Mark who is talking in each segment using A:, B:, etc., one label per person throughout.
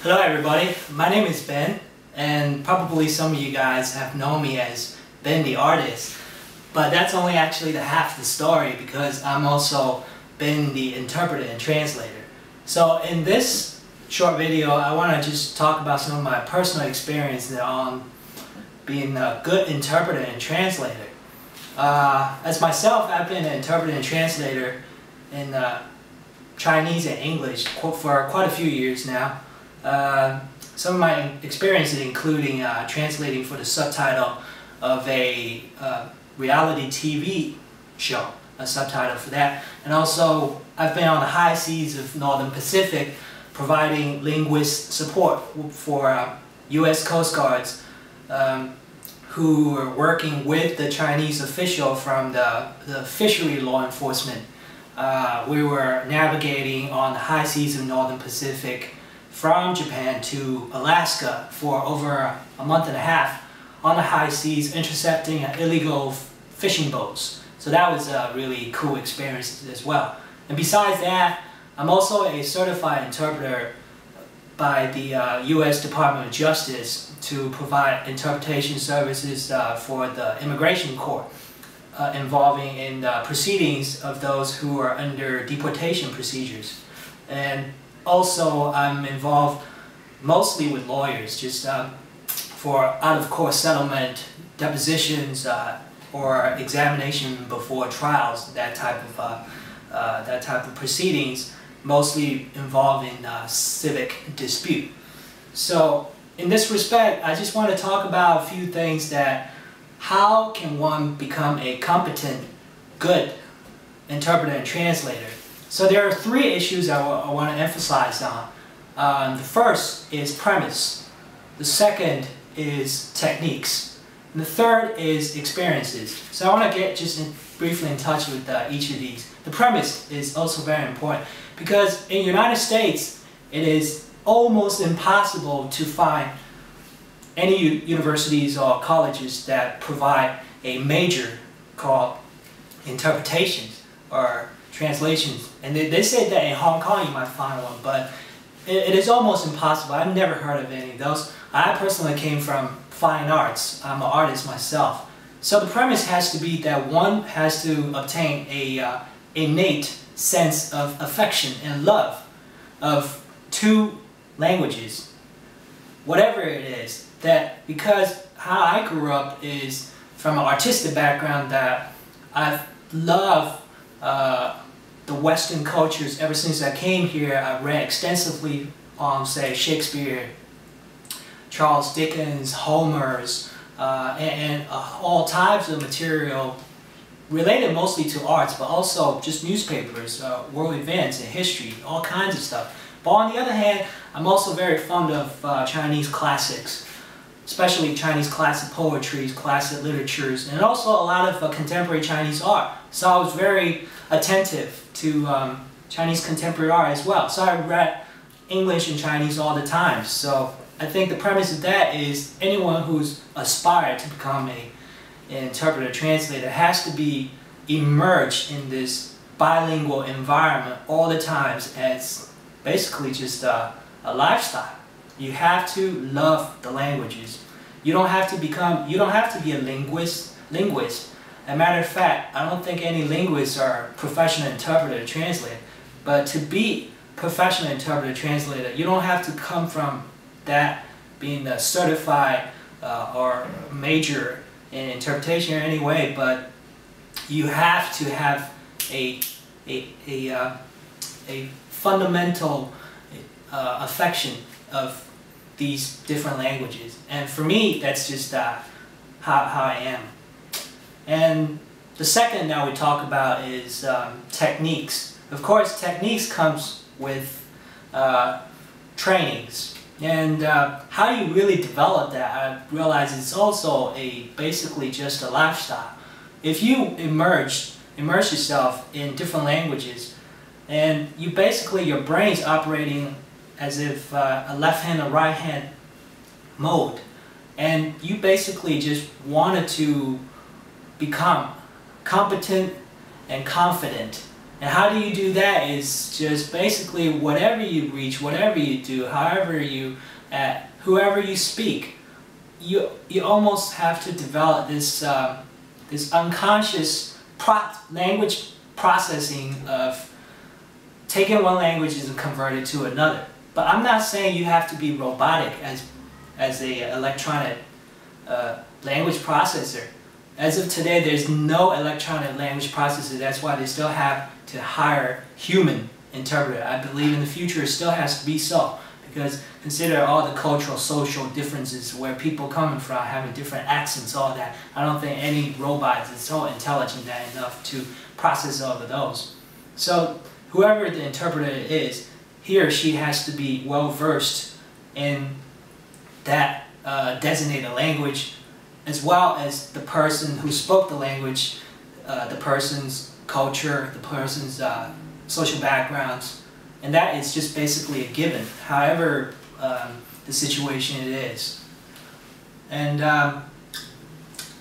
A: Hello everybody, my name is Ben, and probably some of you guys have known me as Ben the artist, but that's only actually the half of the story because I'm also Ben the interpreter and translator. So in this short video I want to just talk about some of my personal experiences on being a good interpreter and translator. As myself, I've been an interpreter and translator in Chinese and English for quite a few years now. Some of my experiences including translating for the subtitle of a reality TV show, a subtitle for that, and also I've been on the high seas of Northern Pacific providing linguist support for U.S. Coast Guards who were working with the Chinese official from the fishery law enforcement. We were navigating on the high seas of Northern Pacific from Japan to Alaska for over a month and a half on the high seas, intercepting illegal fishing boats. So that was a really cool experience as well. And besides that, I'm also a certified interpreter by the U.S. Department of Justice to provide interpretation services for the immigration court involving in the proceedings of those who are under deportation procedures. And also I'm involved mostly with lawyers, just for out-of-court settlement, depositions, or examination before trials, that type of proceedings, mostly involving civic dispute. So in this respect, I just want to talk about a few things that how can one become a competent, good interpreter and translator. So there are three issues I want to emphasize on. The first is premise, the second is techniques, and the third is experiences. So I want to get just briefly in touch with each of these. The premise is also very important because in the United States it is almost impossible to find any universities or colleges that provide a major called interpretations or translations. And they say that in Hong Kong you might find one, but it is almost impossible. I've never heard of any of those. I personally came from fine arts. I'm an artist myself. So the premise has to be that one has to obtain a innate sense of affection and love of two languages, whatever it is. That because how I grew up is from an artistic background, that I've loved the Western cultures ever since I came here. I read extensively on, say, Shakespeare, Charles Dickens, Homer's, and all types of material related mostly to arts, but also just newspapers, world events and history, all kinds of stuff. But on the other hand, I'm also very fond of Chinese classics, especially Chinese classic poetry, classic literatures, and also a lot of contemporary Chinese art. So I was very attentive to Chinese contemporary art as well. So I read English and Chinese all the time. So I think the premise of that is anyone who's aspired to become an interpreter translator has to be immersed in this bilingual environment all the time as basically just a lifestyle. You have to love the languages. You don't have to be a linguist. As a matter of fact, I don't think any linguists are professional interpreter or translator. But to be professional interpreter or translator, you don't have to come from that being a certified or major in interpretation in any way, but you have to have a fundamental affection of these different languages. And for me, that's just how I am. And the second that we talk about is techniques. Of course, techniques comes with trainings. And how you really develop that, I realize it's also basically just a lifestyle. If you immerse yourself in different languages, and you basically, your brain's operating as if a left hand or right hand mode, and you basically just wanted to become competent and confident And how do you do that is just basically whatever you reach, whatever you do, however you, whoever you speak, you almost have to develop this this unconscious language processing of taking one language and convert it to another. But I'm not saying you have to be robotic as a electronic language processor. As of today, there's no electronic language processor. That's why they still have to hire human interpreter. I believe in the future it still has to be so, because consider all the cultural, social differences where people coming from, having different accents, all that. I don't think any robot is so intelligent enough to process all of those. So whoever the interpreter is, he or she has to be well versed in that designated language, as well as the person who spoke the language, the person's culture, the person's social backgrounds, and that is just basically a given, however the situation it is. And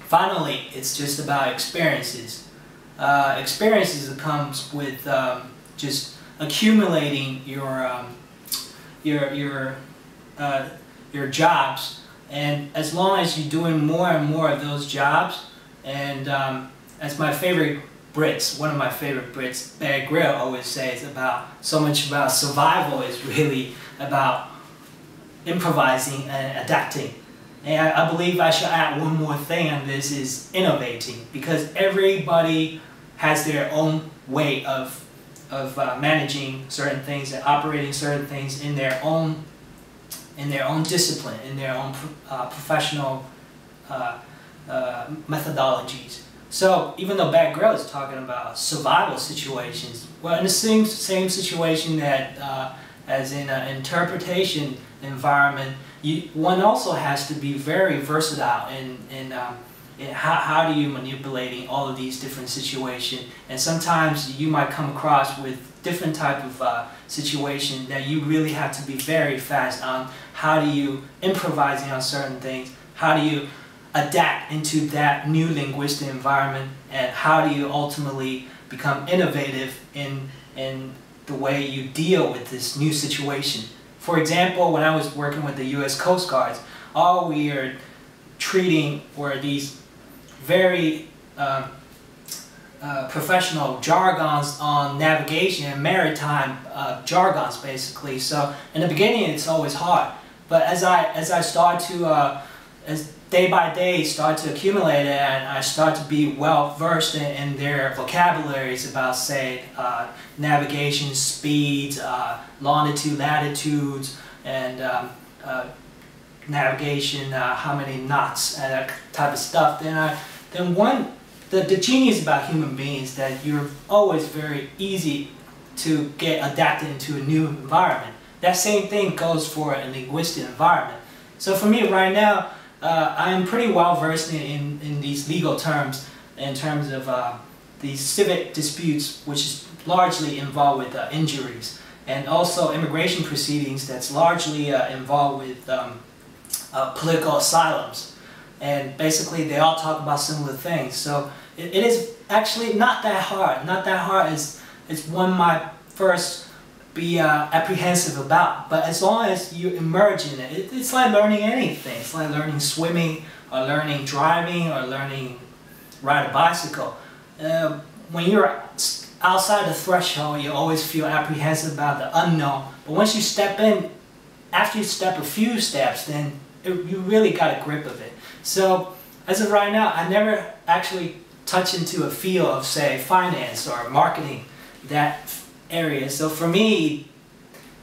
A: finally, it's just about experiences. Experiences that comes with just accumulating your jobs, and as long as you're doing more and more of those jobs, and as my favorite Brits, one of my favorite Brits, Bear Grylls, always says about so much about survival is really about improvising and adapting. And I believe I should add one more thing on this, is innovating, because everybody has their own way of managing certain things and operating certain things in their own discipline, in their own professional methodologies. So even though Bear Grylls is talking about survival situations, well, in the same situation that as in an interpretation environment, one also has to be very versatile in how do you manipulating all of these different situations. And sometimes you might come across with different type of situation that you really have to be very fast on. How do you improvising on certain things? How do you adapt into that new linguistic environment? And how do you ultimately become innovative in the way you deal with this new situation? For example, when I was working with the U.S. Coast Guards, all we are treating were these very professional jargons on navigation and maritime jargons, basically. So in the beginning, it's always hard. But as I start to, as day by day start to accumulate it, and I start to be well versed in their vocabularies about, say, navigation speeds, longitude, latitudes, and navigation, how many knots, and that type of stuff. The genius about human beings that you're always very easy to get adapted into a new environment. That same thing goes for a linguistic environment. So for me right now, I'm pretty well versed in these legal terms, in terms of these civic disputes, which is largely involved with injuries, and also immigration proceedings that's largely involved with political asylums. And basically they all talk about similar things. So it is actually not that hard. Not that hard as one might first be apprehensive about. But as long as you emerge in it, it's like learning anything. It's like learning swimming, or learning driving, or learning ride a bicycle. When you're outside the threshold, you always feel apprehensive about the unknown. But once you step in, after you step a few steps, then you really got a grip of it. So as of right now, I never actually touch into a field of, say, finance or marketing, that area. So for me,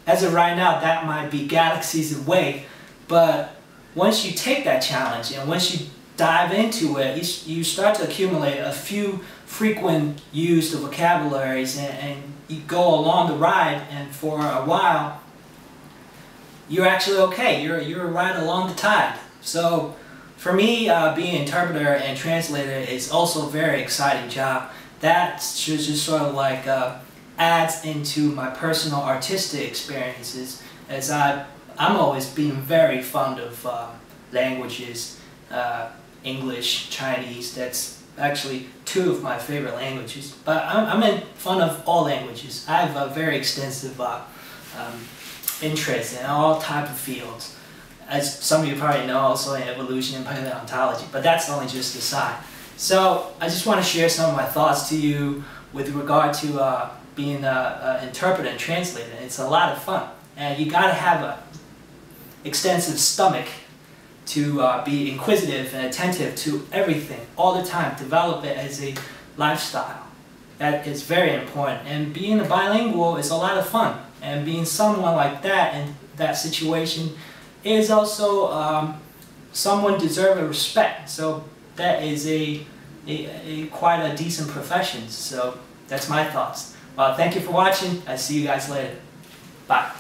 A: as of right now, that might be galaxies away. But once you take that challenge and once you dive into it, you start to accumulate a few frequent used vocabularies, and you go along the ride, and for a while, you're actually okay. You're right along the tide. So for me, being an interpreter and translator is also a very exciting job. That just sort of like adds into my personal artistic experiences, as I'm always been very fond of languages, English, Chinese. That's actually two of my favorite languages. But I'm in fun of all languages. I have a very extensive interest in all type of fields. As some of you probably know, also in evolution and paleontology, but that's only just a side. So I just want to share some of my thoughts to you with regard to being an interpreter and translator. It's a lot of fun, and you got to have an extensive stomach to be inquisitive and attentive to everything all the time. Develop it as a lifestyle. That is very important. And being a bilingual is a lot of fun. And being someone like that in that situation is also someone deserving respect. So that is quite a decent profession. So that's my thoughts. Well, thank you for watching. I'll see you guys later. Bye.